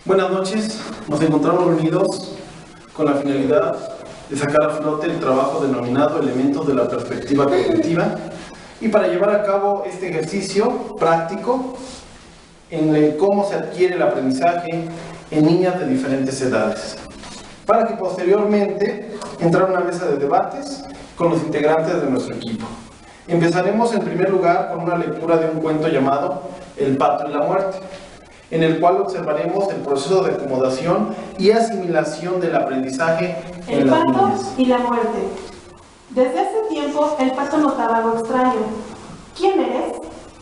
Buenas noches, nos encontramos reunidos con la finalidad de sacar a flote el trabajo denominado Elementos de la Perspectiva Cognitiva y para llevar a cabo este ejercicio práctico en el cómo se adquiere el aprendizaje en niñas de diferentes edades, para que posteriormente entrar a una mesa de debates con los integrantes de nuestro equipo. Empezaremos en primer lugar con una lectura de un cuento llamado El pato y la muerte, en el cual observaremos el proceso de acomodación y asimilación del aprendizaje en las niñas. El pato y la muerte. Desde hace tiempo el pato notaba algo extraño. ¿Quién eres?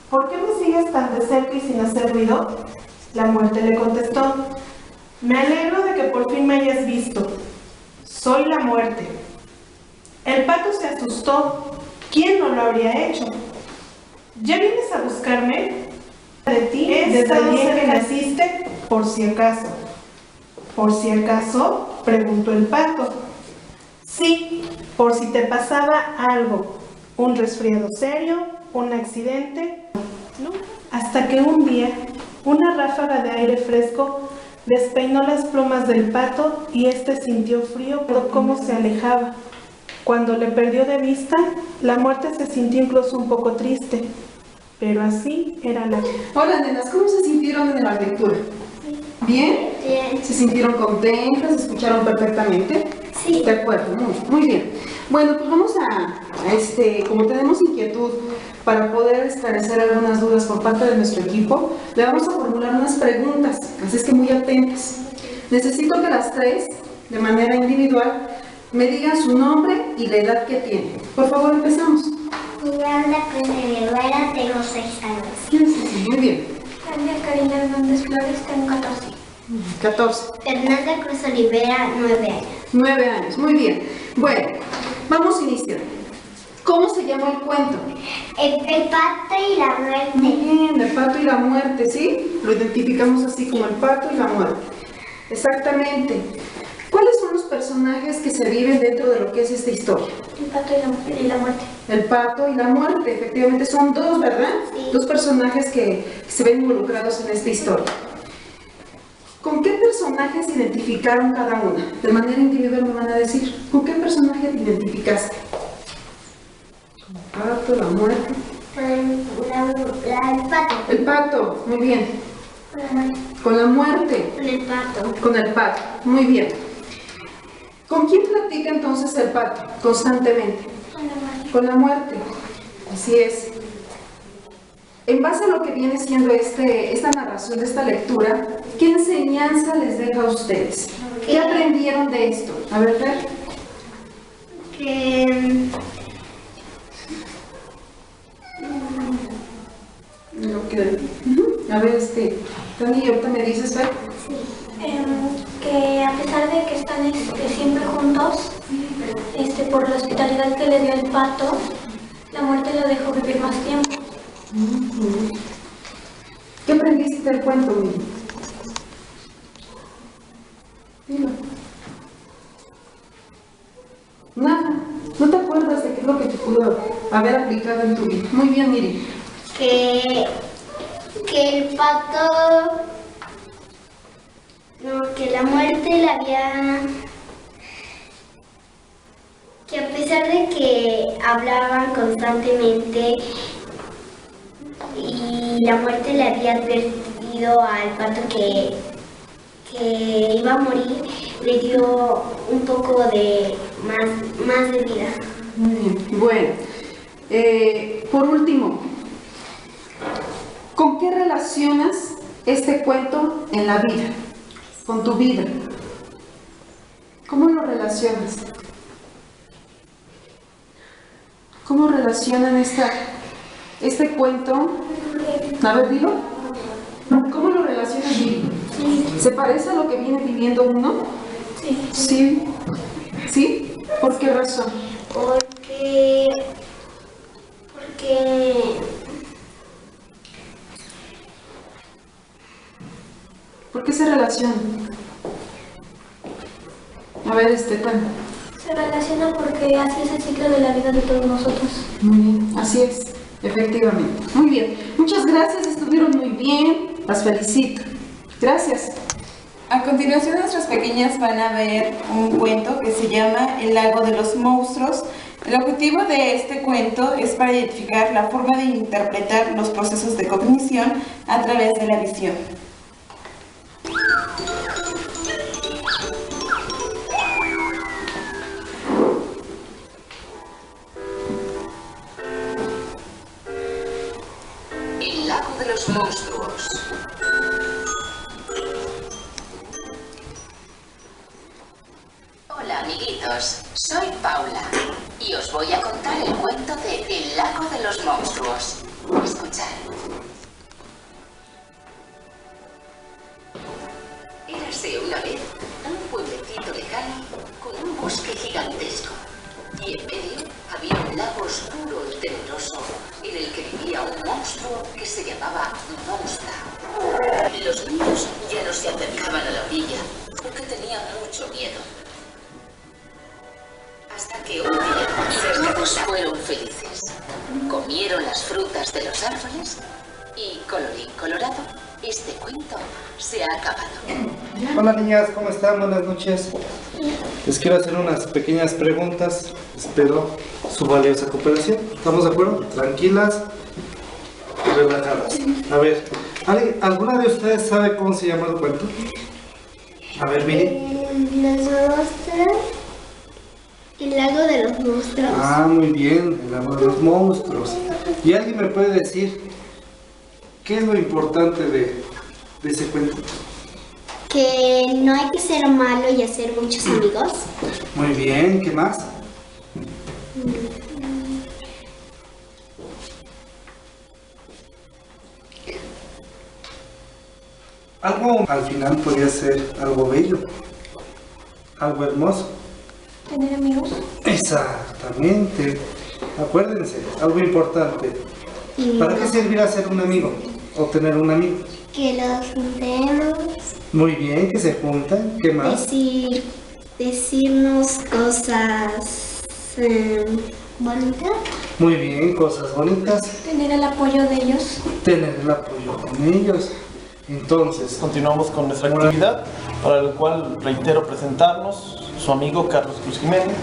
¿Por qué me sigues tan de cerca y sin hacer ruido? La muerte le contestó: me alegro de que por fin me hayas visto. Soy la muerte. El pato se asustó. ¿Quién no lo habría hecho? ¿Ya vienes a buscarme? De ti desde el día que naciste, por si acaso. ¿Por si acaso? Preguntó el pato. Sí, por si te pasaba algo, un resfriado serio, un accidente. No. Hasta que un día, una ráfaga de aire fresco despeinó las plumas del pato y éste sintió frío por cómo se alejaba. Cuando le perdió de vista, la muerte se sintió incluso un poco triste. Pero así era la vida. Hola, nenas, ¿cómo se sintieron en la lectura? ¿Bien? Bien. ¿Se sintieron contentas? ¿Se escucharon perfectamente? Sí. De acuerdo, muy bien. Bueno, pues vamos como tenemos inquietud para poder esclarecer algunas dudas por parte de nuestro equipo, le vamos a formular unas preguntas, así es que muy atentas. Necesito que las tres, de manera individual, me digan su nombre y la edad que tienen. Por favor, empezamos. Mi nombre es Rivera, tengo 6 años. ¿Quién es ese? Muy bien. María Karina Hernández Flores, tengo 14. 14. Fernanda Cruz Olivera, 9 años. 9 años, muy bien. Bueno, vamos a iniciar. ¿Cómo se llama el cuento? El pato y la muerte. Muy bien, el pato y la muerte, ¿sí? Lo identificamos así como el pato y la muerte. Exactamente. ¿Cuáles son los personajes que se viven dentro de lo que es esta historia? El pato y la muerte. El pato y la muerte, efectivamente son dos, ¿verdad? Sí. Dos personajes que se ven involucrados en esta historia. ¿Con qué personajes se identificaron cada una? De manera individual me van a decir, ¿con qué personaje te identificaste? El pato, la muerte. El pato. El pato, muy bien. Con la muerte. Con la muerte. Con el pato. Con el pato, muy bien. ¿Con quién platica entonces el pato constantemente? Con la muerte. Con la muerte, así es. En base a lo que viene siendo esta narración de esta lectura, ¿qué enseñanza les deja a ustedes? ¿Qué aprendieron de esto? A ver, Fer. A ver, Tony, ahorita me dices, Fer. Que a pesar de que están siempre juntos, por la hospitalidad que le dio el pato, la muerte lo dejó vivir más tiempo. ¿Qué aprendiste del cuento, Miri? Dilo. Nada. ¿No te acuerdas de qué es lo que te pudo haber aplicado en tu vida? Muy bien, Miri. Que el pato, no, que la muerte le había, que a pesar de que hablaban constantemente y la muerte le había advertido al pato que iba a morir, le dio un poco de más de vida. Muy bien. Bueno, por último, ¿con qué relacionas este cuento en la vida? Con tu vida. ¿Cómo lo relacionas? ¿Cómo relacionan este cuento? A ver, dilo. ¿Cómo lo relacionas, Viri? ¿Se parece a lo que viene viviendo uno? Sí. Sí. ¿Sí? ¿Por qué razón? ¿Por qué se relaciona? A ver, Tania. Se relaciona porque así es el ciclo de la vida de todos nosotros. Muy bien, así es, efectivamente. Muy bien, muchas gracias, estuvieron muy bien, las felicito. Gracias. A continuación nuestras pequeñas van a ver un cuento que se llama El lago de los monstruos. El objetivo de este cuento es para identificar la forma de interpretar los procesos de cognición a través de la visión. El lago de los monstruos. Hola amiguitos, soy Paula y os voy a contar el cuento de El lago de los monstruos. Escuchad. Érase una vez un pueblecito lejano con un bosque gigantesco y en medio había un lago oscuro y tenebroso en el que vivía un monstruo que se llamaba Monstra. Los niños ya no se acercaban a la orilla porque tenían mucho miedo. Hasta que un día todos fueron felices. Comieron las frutas de los árboles y, colorín colorado, este cuento se ha acabado. Hola niñas, ¿cómo están? Buenas noches. Les quiero hacer unas pequeñas preguntas. Espero su valiosa cooperación. ¿Estamos de acuerdo? Tranquilas, relajadas. A ver, ¿alguna de ustedes sabe cómo se llama el cuento? A ver, Viri. Los monstruos. El lago de los monstruos. Ah, muy bien, el lago de los monstruos. ¿Y alguien me puede decir qué es lo importante de ese cuento? Que no hay que ser malo y hacer muchos amigos. Muy bien, ¿qué más? Algo al final podría ser algo bello, algo hermoso. Tener amigos. Exactamente. Acuérdense, algo importante. ¿Para qué servirá ser un amigo o tener un amigo? Que los juntemos. Muy bien, que se juntan. ¿Qué más? Decirnos cosas bonitas. Muy bien, cosas bonitas. Tener el apoyo de ellos. Tener el apoyo con ellos. Entonces, continuamos con nuestra actividad, para el cual reitero presentarnos su amigo Carlos Cruz Jiménez.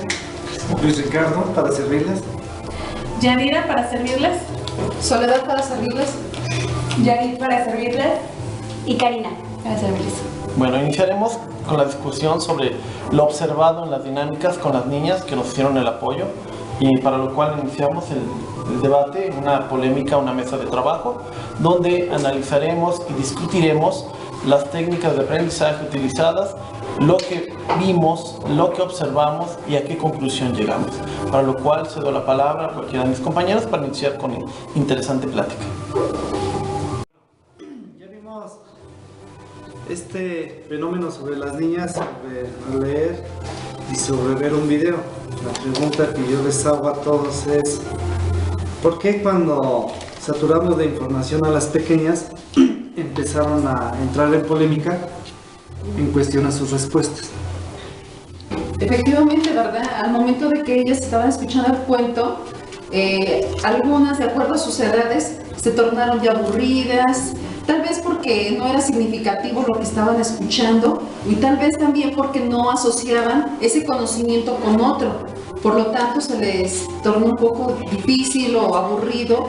Luis Ricardo, para servirles. Yanira, para servirles. Soledad, para servirles. Yair para servirles. Y Karina para servirles. Bueno, iniciaremos con la discusión sobre lo observado en las dinámicas con las niñas que nos hicieron el apoyo, y para lo cual iniciamos el debate, una polémica, una mesa de trabajo, donde analizaremos y discutiremos las técnicas de aprendizaje utilizadas, lo que vimos, lo que observamos y a qué conclusión llegamos. Para lo cual cedo la palabra a cualquiera de mis compañeros para iniciar con interesante plática. Ya vimos este fenómeno sobre las niñas, sobre leer y sobre ver un video. La pregunta que yo les hago a todos es: ¿por qué cuando saturamos de información a las pequeñas empezaron a entrar en polémica en cuestión a sus respuestas? Efectivamente, ¿verdad? Al momento de que ellas estaban escuchando el cuento, algunas, de acuerdo a sus edades, se tornaron ya aburridas, tal vez porque no era significativo lo que estaban escuchando y tal vez también porque no asociaban ese conocimiento con otro. Por lo tanto, se les tornó un poco difícil o aburrido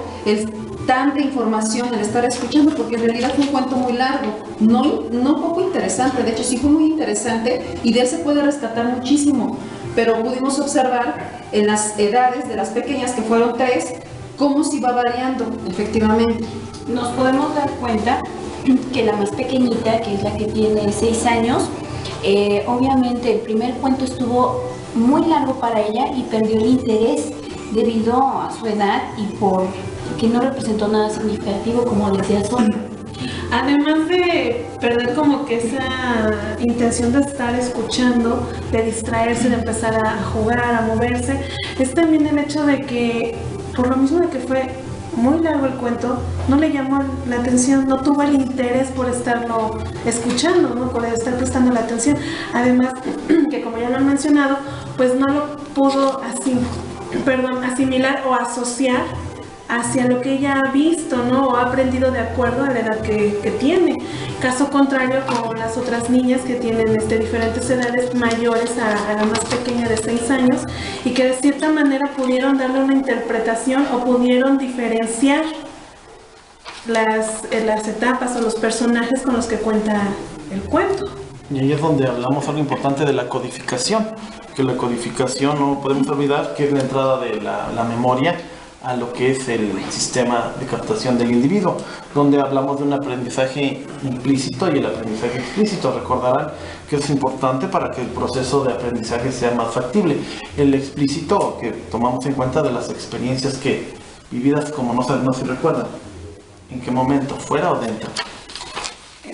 tanta información, el estar escuchando, porque en realidad fue un cuento muy largo, no poco interesante, de hecho sí fue muy interesante y de él se puede rescatar muchísimo, pero pudimos observar en las edades de las pequeñas, que fueron 3, cómo se iba variando, efectivamente. Nos podemos dar cuenta que la más pequeñita, que es la que tiene 6 años, obviamente el primer cuento estuvo muy largo para ella y perdió el interés debido a su edad y por que no representó nada significativo, como decía Sol. Además de perder como que esa intención de estar escuchando, de distraerse, de empezar a jugar, a moverse, es también el hecho de que, por lo mismo de que fue muy largo el cuento, no le llamó la atención, no tuvo el interés por estarlo escuchando, ¿no? Por estar prestando la atención. Además, que como ya lo han mencionado, pues no lo pudo asimilar o asociar hacia lo que ella ha visto, ¿no? O ha aprendido de acuerdo a la edad que tiene. Caso contrario con las otras niñas que tienen diferentes edades mayores a la más pequeña de 6 años y que de cierta manera pudieron darle una interpretación o pudieron diferenciar las etapas o los personajes con los que cuenta el cuento. Y ahí es donde hablamos algo importante de la codificación, que la codificación no podemos olvidar que es la entrada de la memoria a lo que es el sistema de captación del individuo, donde hablamos de un aprendizaje implícito y el aprendizaje explícito. Recordarán que es importante para que el proceso de aprendizaje sea más factible. El explícito, que tomamos en cuenta de las experiencias que vividas como no se recuerdan. ¿En qué momento? ¿Fuera o dentro?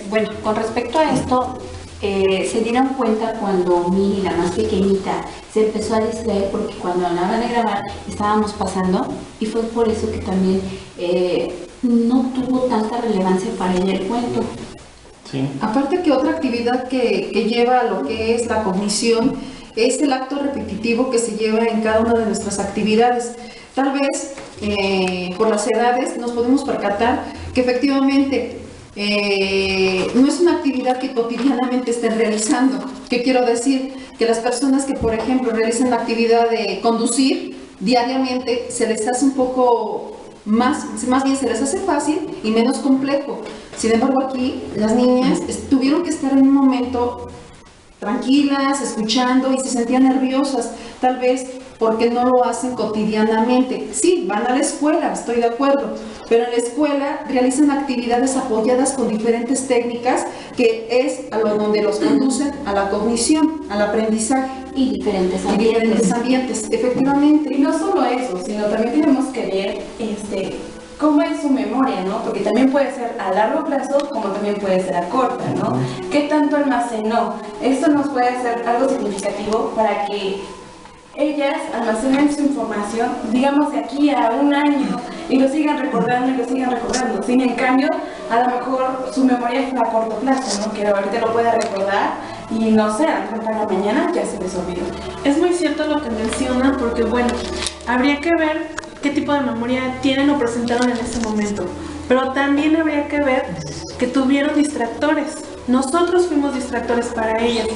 Bueno, con respecto a esto, se dieron cuenta cuando Miri, la más pequeñita, se empezó a distraer porque cuando hablaban de grabar estábamos pasando y fue por eso que también no tuvo tanta relevancia para ella el cuento. Sí. Aparte que otra actividad que lleva a lo que es la cognición es el acto repetitivo que se lleva en cada una de nuestras actividades. Tal vez por las edades nos podemos percatar que efectivamente no es una actividad que cotidianamente estén realizando. ¿Qué quiero decir? Que las personas que, por ejemplo, realizan la actividad de conducir diariamente se les hace un poco más bien se les hace fácil y menos complejo. Sin embargo, aquí las niñas tuvieron que estar en un momento tranquilas, escuchando y se sentían nerviosas, tal vez porque no lo hacen cotidianamente. Sí, van a la escuela, estoy de acuerdo, pero en la escuela realizan actividades apoyadas con diferentes técnicas que es a lo donde los conducen a la cognición, al aprendizaje. Y diferentes ambientes. Efectivamente. Y no solo eso, sino también tenemos que ver cómo es su memoria, ¿no? Porque también puede ser a largo plazo como también puede ser a corta, ¿no? ¿Qué tanto almacenó? Esto nos puede ser algo significativo para que ellas almacenen su información, digamos, de aquí a un año y lo sigan recordando y lo sigan recordando. Sin en cambio, a lo mejor su memoria fue a corto plazo, ¿no? Que ahorita lo pueda recordar y no sé, a lo mejor para la mañana ya se les olvidó. Es muy cierto lo que mencionan porque, bueno, habría que ver qué tipo de memoria tienen o presentaron en ese momento, pero también habría que ver que tuvieron distractores. Nosotros fuimos distractores para ellas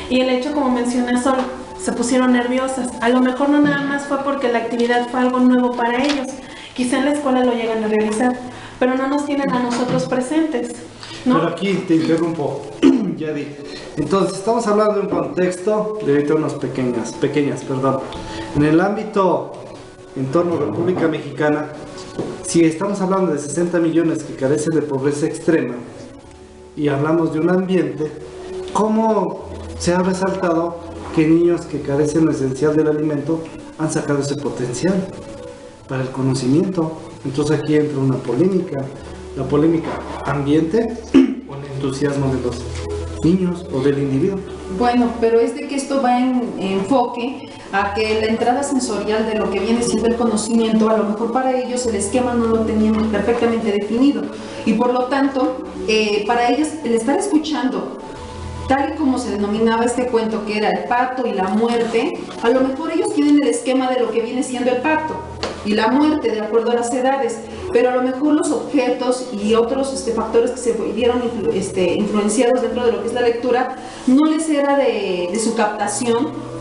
y el hecho, como menciona Sol, se pusieron nerviosas. A lo mejor no nada más fue porque la actividad fue algo nuevo para ellos. Quizá en la escuela lo llegan a realizar, pero no nos tienen a nosotros presentes, ¿no? Pero aquí te interrumpo, Yadi. Entonces, estamos hablando de un contexto de retornos pequeñas. En el ámbito en torno a República Mexicana, si estamos hablando de 60 millones que carecen de pobreza extrema y hablamos de un ambiente, ¿cómo se ha resaltado que niños que carecen lo esencial del alimento han sacado ese potencial para el conocimiento? Entonces aquí entra una polémica, la polémica ambiente o el entusiasmo de los niños o del individuo. Bueno, pero es de que esto va en enfoque a que la entrada sensorial de lo que viene siendo el conocimiento, a lo mejor para ellos el esquema no lo tenían perfectamente definido y por lo tanto para ellos el estar escuchando tal y como se denominaba este cuento, que era el pato y la muerte, a lo mejor ellos tienen el esquema de lo que viene siendo el pato y la muerte de acuerdo a las edades, pero a lo mejor los objetos y otros factores que se vieron influenciados dentro de lo que es la lectura no les era de su captación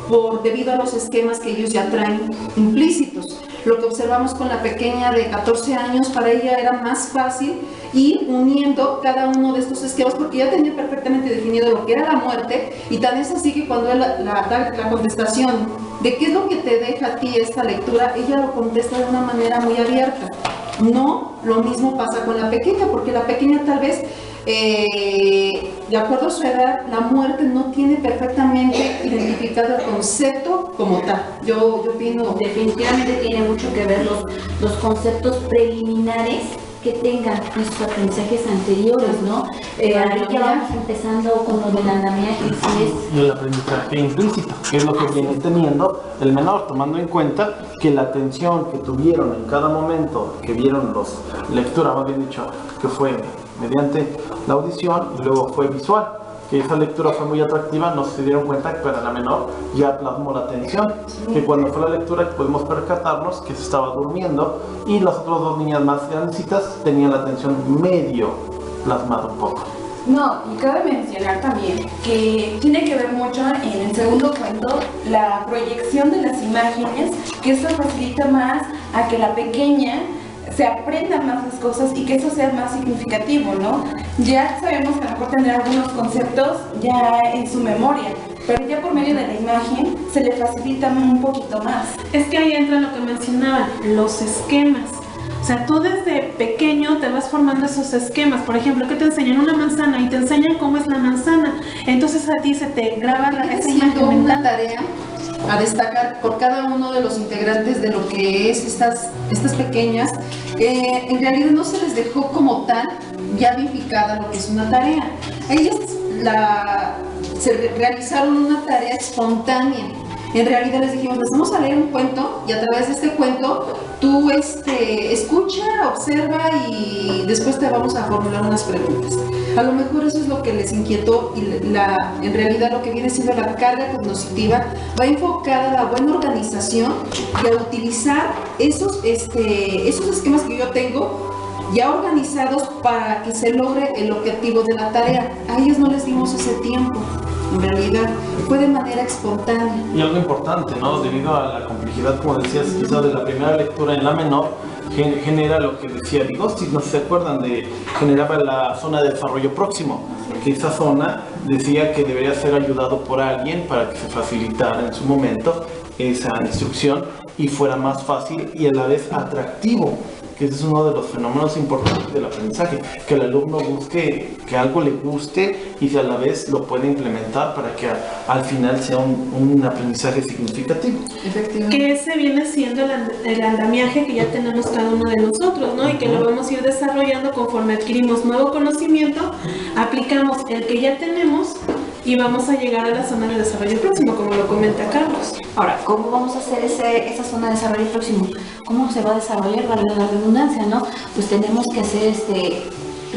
debido a los esquemas que ellos ya traen implícitos. Lo que observamos con la pequeña de 14 años, para ella era más fácil ir uniendo cada uno de estos esquemas porque ya tenía perfectamente definido lo que era la muerte, y tan es así que cuando él la contestación de qué es lo que te deja a ti esta lectura, ella lo contesta de una manera muy abierta. No, lo mismo pasa con la pequeña, porque la pequeña tal vez, de acuerdo a su edad, la muerte no tiene perfectamente identificado el concepto como tal. Yo opino. Definitivamente tiene mucho que ver los conceptos preliminares que tengan nuestros aprendizajes anteriores, ¿no? Ahí ya vamos empezando con lo del andamiaje, y el aprendizaje implícito, que es lo que viene teniendo el menor, tomando en cuenta que la atención que tuvieron en cada momento que vieron lectura, más bien dicho, que fue mediante la audición y luego fue visual, que esa lectura fue muy atractiva, no se dieron cuenta que para la menor ya plasmó la atención, que cuando fue la lectura pudimos percatarnos que se estaba durmiendo y las otras dos niñas más grandecitas tenían la atención medio plasmada un poco. No, y cabe mencionar también que tiene que ver mucho en el segundo cuento la proyección de las imágenes, que eso facilita más a que la pequeña se aprenda más las cosas y que eso sea más significativo, ¿no? Ya sabemos que a lo mejor tendrá algunos conceptos ya en su memoria, pero ya por medio de la imagen se le facilita un poquito más. Es que ahí entra lo que mencionaban, los esquemas. O sea, tú desde pequeño te vas formando esos esquemas. Por ejemplo, que te enseñan una manzana y te enseñan cómo es la manzana. Entonces a ti se te graba esa imagen una mental. tarea a destacar por cada uno de los integrantes de lo que es estas pequeñas. En realidad no se les dejó como tal ya verificada lo que es una tarea. Ellas realizaron una tarea espontánea. En realidad les dijimos, les vamos a leer un cuento y a través de este cuento tú escucha, observa y después te vamos a formular unas preguntas. A lo mejor eso es lo que les inquietó y en realidad lo que viene siendo la carga cognitiva va enfocada a la buena organización y a utilizar esos esquemas que yo tengo ya organizados para que se logre el objetivo de la tarea. A ellos no les dimos ese tiempo. En realidad fue de manera espontánea. Y algo importante, ¿no? Debido a la complejidad, como decías, quizá de la primera lectura en la menor, genera lo que decía Vygotsky, no sé si se acuerdan, generaba la zona de desarrollo próximo, que esa zona decía que debería ser ayudado por alguien para que se facilitara en su momento esa instrucción y fuera más fácil y a la vez atractivo. Que ese es uno de los fenómenos importantes del aprendizaje, que el alumno busque que algo le guste y a la vez lo pueda implementar para que al final sea un aprendizaje significativo. Efectivamente. Que ese viene siendo el andamiaje que ya tenemos cada uno de nosotros, ¿no? Y que lo vamos a ir desarrollando conforme adquirimos nuevo conocimiento, aplicamos el que ya tenemos y vamos a llegar a la zona de desarrollo próximo, como lo comenta Carlos. Ahora, ¿cómo vamos a hacer esa zona de desarrollo próximo? ¿Cómo se va a desarrollar? Vale la redundancia, ¿no? Pues tenemos que hacer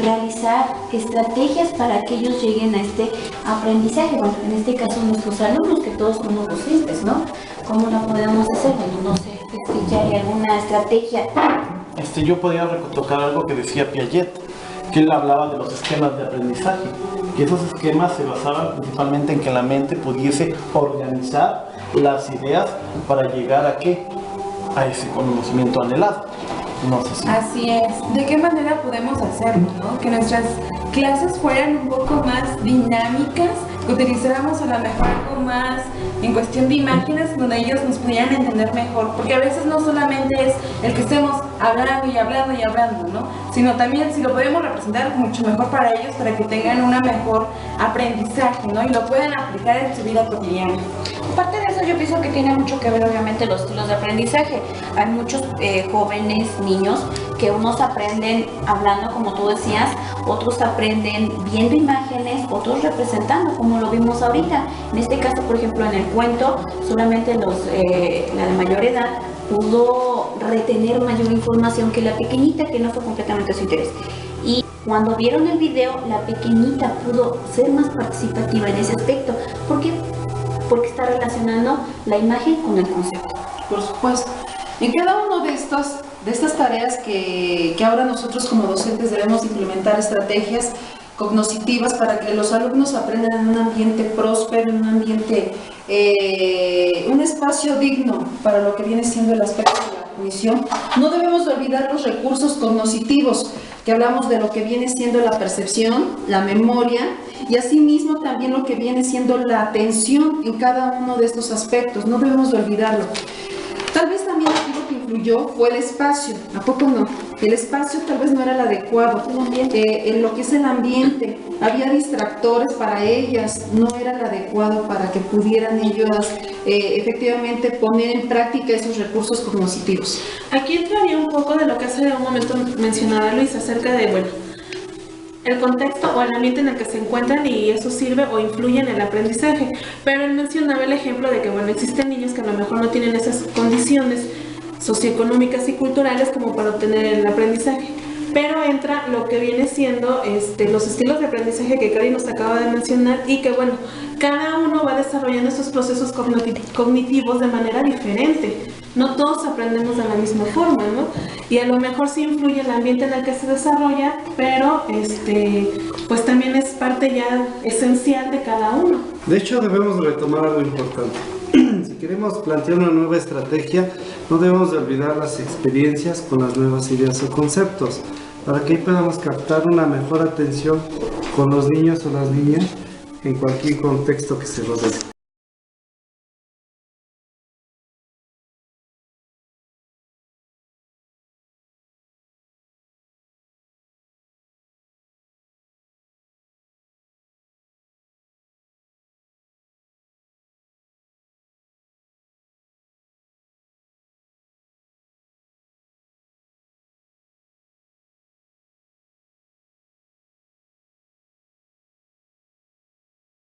realizar estrategias para que ellos lleguen a este aprendizaje. Bueno, en este caso nuestros alumnos, que todos somos docentes, ¿no? ¿Cómo la podemos hacer? Bueno, no sé, ¿ya hay alguna estrategia? Yo podía tocar algo que decía Piaget, que él hablaba de los esquemas de aprendizaje, que esos esquemas se basaban principalmente en que la mente pudiese organizar las ideas para llegar a ¿qué? A ese conocimiento anhelado. No sé si... Así es. ¿De qué manera podemos hacerlo, no? Que nuestras clases fueran un poco más dinámicas, que utilizáramos a lo mejor algo más en cuestión de imágenes donde ellos nos pudieran entender mejor, porque a veces no solamente es el que estemos hablando y hablando y hablando, ¿no? Sino también si lo podemos representar mucho mejor para ellos, para que tengan una mejor aprendizaje, ¿no? Y lo puedan aplicar en su vida cotidiana. Aparte de eso, yo pienso que tiene mucho que ver obviamente los estilos de aprendizaje. Hay muchos jóvenes, niños, que unos aprenden hablando, como tú decías, otros aprenden viendo imágenes, otros representando, como lo vimos ahorita. En este caso, por ejemplo, en el cuento, solamente la de mayor edad pudo retener mayor información que la pequeñita, que no fue completamente su interés. Y cuando vieron el video, la pequeñita pudo ser más participativa en ese aspecto. ¿Por qué? Porque está relacionando la imagen con el concepto. Por supuesto. En cada uno de estas tareas que ahora nosotros como docentes debemos implementar estrategias cognitivas para que los alumnos aprendan en un ambiente próspero, en un ambiente, un espacio digno para lo que viene siendo el aspecto de la cognición. No debemos de olvidar los recursos cognitivos, que hablamos de lo que viene siendo la percepción, la memoria y asimismo también lo que viene siendo la atención en cada uno de estos aspectos. No debemos de olvidarlo. Tal vez también algo que influyó fue el espacio. ¿A poco no? El espacio tal vez no era el adecuado. En lo que es el ambiente, había distractores para ellas, no era el adecuado para que pudieran ellas efectivamente poner en práctica esos recursos cognitivos. Aquí entraría un poco de lo que hace un momento mencionaba Luis acerca de, bueno, el contexto o el ambiente en el que se encuentran y eso sirve o influye en el aprendizaje. Pero él mencionaba el ejemplo de que, bueno, existen niños que a lo mejor no tienen esas condiciones socioeconómicas y culturales como para obtener el aprendizaje. pero entra lo que viene siendo los estilos de aprendizaje que Cari nos acaba de mencionar y que bueno, cada uno va desarrollando estos procesos cognitivos de manera diferente. No todos aprendemos de la misma forma, ¿no? Y a lo mejor sí influye el ambiente en el que se desarrolla, pero pues también es parte ya esencial de cada uno. De hecho, debemos retomar algo importante. Si queremos plantear una nueva estrategia, no debemos de olvidar las experiencias con las nuevas ideas o conceptos, para que ahí podamos captar una mejor atención con los niños o las niñas en cualquier contexto que se rodee.